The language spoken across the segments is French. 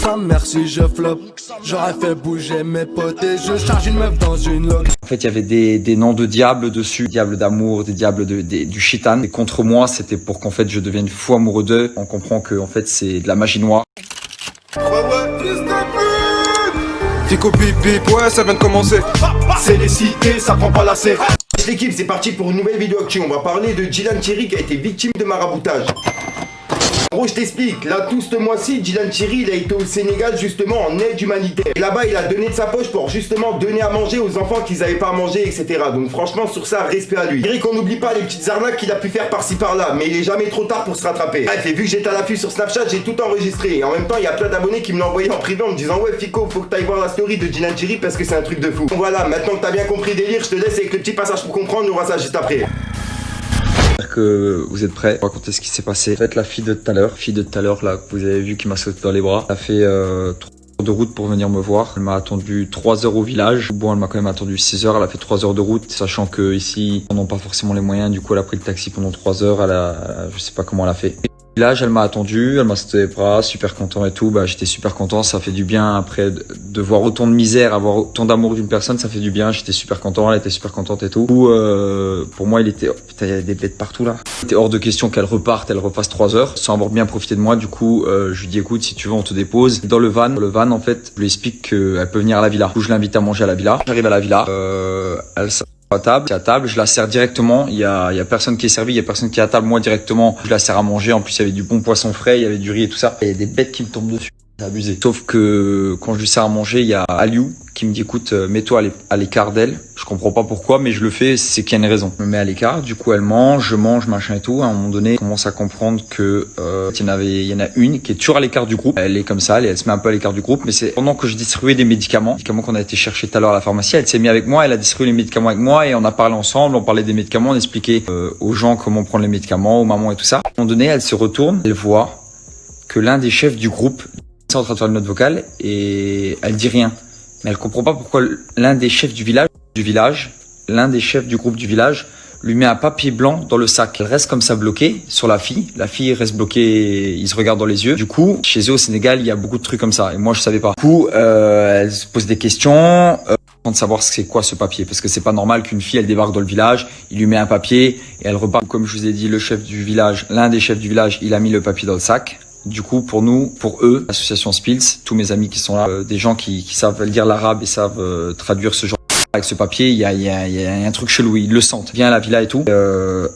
sa mère si je flop. J'aurais fait bouger mes potes et je charge une meuf dans une log. En fait, il y avait des noms de diables dessus, diables d'amour, des diables du chitan. Et contre moi, c'était pour qu'en fait je devienne fou amoureux d'eux. On comprend que en fait c'est de la magie noire. Fico bip bip, ouais ça vient de commencer. C'est les cités, ça prend pas la serre. L'équipe, c'est parti pour une nouvelle vidéo actu. On va parler de Dylan Thierry qui a été victime de maraboutage. En gros, je t'explique. Là, tout ce mois-ci, Dylan Thierry, il a été au Sénégal justement en aide humanitaire. Et là-bas, il a donné de sa poche pour justement donner à manger aux enfants qu'ils n'avaient pas à manger, etc. Donc franchement, sur ça, respect à lui. Je dirais qu'on n'oublie pas les petites arnaques qu'il a pu faire par-ci par-là, mais il est jamais trop tard pour se rattraper. Bref, et vu que j'étais à l'affût sur Snapchat, j'ai tout enregistré. Et en même temps, il y a plein d'abonnés qui me l'ont envoyé en privé en me disant ouais, Fico, faut que t'ailles voir la story de Dylan Thierry parce que c'est un truc de fou. Donc voilà, maintenant que t'as bien compris le délire, je te laisse avec le petit passage pour comprendre, on verra ça juste après. J'espère que vous êtes prêts pour raconter ce qui s'est passé. En fait, la fille de tout à l'heure, là, que vous avez vu qui m'a sauté dans les bras, elle a fait 3 heures de route pour venir me voir. Elle m'a attendu 3 heures au village. Bon, elle m'a quand même attendu 6 heures. Elle a fait 3 heures de route, sachant que ici, on n'a pas forcément les moyens. Du coup, elle a pris le taxi pendant 3 heures. Je sais pas comment elle a fait. Au village, elle m'a attendu, elle m'a sauté les bras, super content et tout. Bah, j'étais super content, ça fait du bien après de voir autant de misère, avoir autant d'amour d'une personne, ça fait du bien. J'étais super content, elle était super contente et tout. Pour moi, putain, il y avait des bêtes partout là. C'était hors de question qu'elle reparte, elle refasse 3 heures sans avoir bien profité de moi. Du coup, je lui dis écoute, si tu veux, on te dépose dans le van. Le van, en fait, je lui explique qu'elle peut venir à la villa. Du coup, je l'invite à manger à la villa. J'arrive à la villa, elle à table, je la sers directement, il y a personne qui est servi, il y a personne qui est à table, moi directement, je la sers à manger, en plus il y avait du bon poisson frais, il y avait du riz et tout ça, il y a des bêtes qui me tombent dessus, c'est abusé. Sauf que quand je lui sers à manger, il y a Aliou qui me dit écoute, mets-toi à l'écart d'elle, je comprends pas pourquoi, mais je le fais, c'est qu'il y a une raison. Je me mets à l'écart, du coup elle mange, je mange, machin et tout, à un moment donné, je commence à comprendre que il y en a une qui est toujours à l'écart du groupe, elle est comme ça, elle se met un peu à l'écart du groupe, mais c'est pendant que je distribuais des médicaments qu'on a été chercher tout à l'heure à la pharmacie, elle s'est mise avec moi, elle a distribué les médicaments avec moi et on a parlé ensemble, on parlait des médicaments, on expliquait aux gens comment prendre les médicaments, aux mamans et tout ça. À un moment donné, elle se retourne, elle voit que l'un des chefs du groupe est en train de faire une note vocale et elle dit rien. Mais elle comprend pas pourquoi l'un des chefs du village, l'un des chefs du groupe du village lui met un papier blanc dans le sac. Elle reste comme ça bloquée sur la fille reste bloquée, il se regarde dans les yeux. Du coup, chez eux au Sénégal, il y a beaucoup de trucs comme ça et moi je savais pas. Du coup, elle se pose des questions, de savoir c'est quoi ce papier parce que c'est pas normal qu'une fille elle débarque dans le village, il lui met un papier et elle repart. Comme je vous ai dit, le chef du village, l'un des chefs du village, il a mis le papier dans le sac. Du coup, pour eux, l'association Spills, tous mes amis qui sont là, des gens qui savent lire l'arabe et savent traduire ce genre. Avec ce papier, il y a un truc chelou, ils le sentent. Viens à la villa et tout.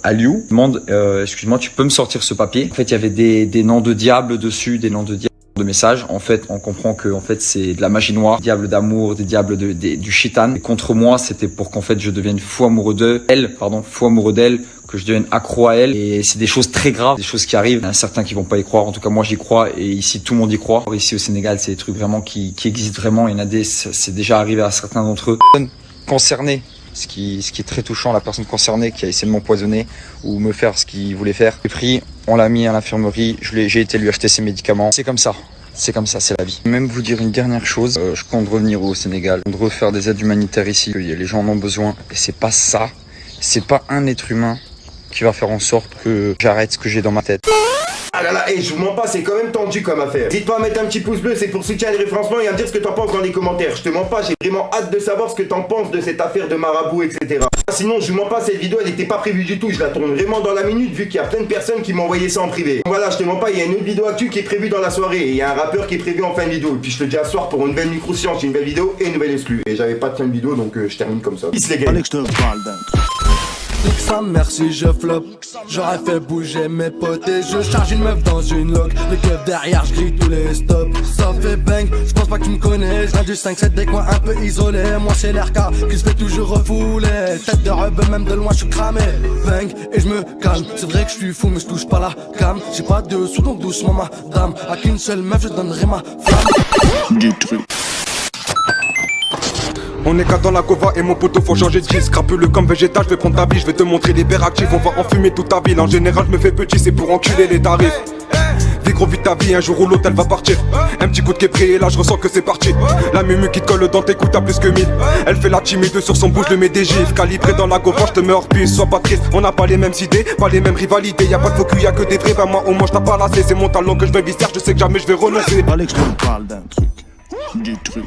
Aliou demande, excuse-moi, tu peux me sortir ce papier? En fait, il y avait des noms de diables dessus, des noms de diables de messages. En fait, on comprend que en fait c'est de la magie noire, des diables d'amour, des diables du chitan. Et contre moi, c'était pour qu'en fait je devienne fou amoureux d'elle, que je devienne accro à elle. Et c'est des choses très graves, des choses qui arrivent. Il y en a certains qui vont pas y croire. En tout cas, moi j'y crois. Et ici, tout le monde y croit. Ici au Sénégal, c'est des trucs vraiment qui existent vraiment. Il y en a c'est déjà arrivé à certains d'entre eux. Concernés. Ce qui est très touchant, la personne concernée qui a essayé de m'empoisonner ou me faire ce qu'il voulait faire. J'ai pris, on l'a mis à l'infirmerie, j'ai été lui acheter ses médicaments. C'est comme ça, c'est la vie. Je vais même vous dire une dernière chose, je compte revenir au Sénégal, je compte refaire des aides humanitaires ici, les gens en ont besoin. Et c'est pas ça, c'est pas un être humain qui va faire en sorte que j'arrête ce que j'ai dans ma tête. Ah là là, je vous mens pas, c'est quand même tendu comme affaire. N'hésite pas à mettre un petit pouce bleu, c'est pour soutenir les référencements et à me dire ce que t'en penses dans les commentaires. Je te mens pas, j'ai vraiment hâte de savoir ce que t'en penses de cette affaire de marabout, etc. Sinon, je vous mens pas, cette vidéo elle était pas prévue du tout, je la tourne vraiment dans la minute vu qu'il y a plein de personnes qui m'ont envoyé ça en privé. Donc voilà, je te mens pas, il y a une autre vidéo actu qui est prévue dans la soirée et il y a un rappeur qui est prévu en fin de vidéo. Et puis je te dis à ce soir pour une nouvelle micro-science, une nouvelle vidéo et une nouvelle exclue. Et j'avais pas de fin de vidéo donc je termine comme ça. Peace les gars. Nique sa mère si je flop. J'aurais fait bouger mes potes et je charge une meuf dans une log. Le keuf derrière, je grille tous les stops. Ça fait bang, je pense pas que tu me connais. Je viens du 5-7 des coins un peu isolés. Moi c'est l'RK qui se fait toujours refouler. Tête de rub, même de loin je suis cramé. Bang et je me calme. C'est vrai que je suis fou mais je touche pas la cam. J'ai pas de sous donc doucement madame. À qu'une seule meuf je donnerai ma flamme. Du truc. On est qu'à dans la cova et mon poteau faut changer de disque. Crapuleux comme végétal, je vais prendre ta vie, je vais te montrer les verres actifs. On va enfumer toute ta ville, en général je me fais petit, c'est pour enculer les tarifs. Négro, vite ta vie, un jour ou l'autre elle va partir. Un petit coup de képré et là je ressens que c'est parti. La mumu qui te colle dans tes coups, t'as plus que 1000. Elle fait la timide sur son bouche, je mets des gifs. Calibré dans la gauche, je te mets hors piste, sois pas triste. On n'a pas les mêmes idées, pas les mêmes rivalités. Y'a pas de faux cul, y'a que des vrais. Ben moi au moins je t'ai pas lassé. C'est mon talent que je vais visser, je sais que jamais je vais renoncer. Fallait que je te parle d'un truc. Du truc.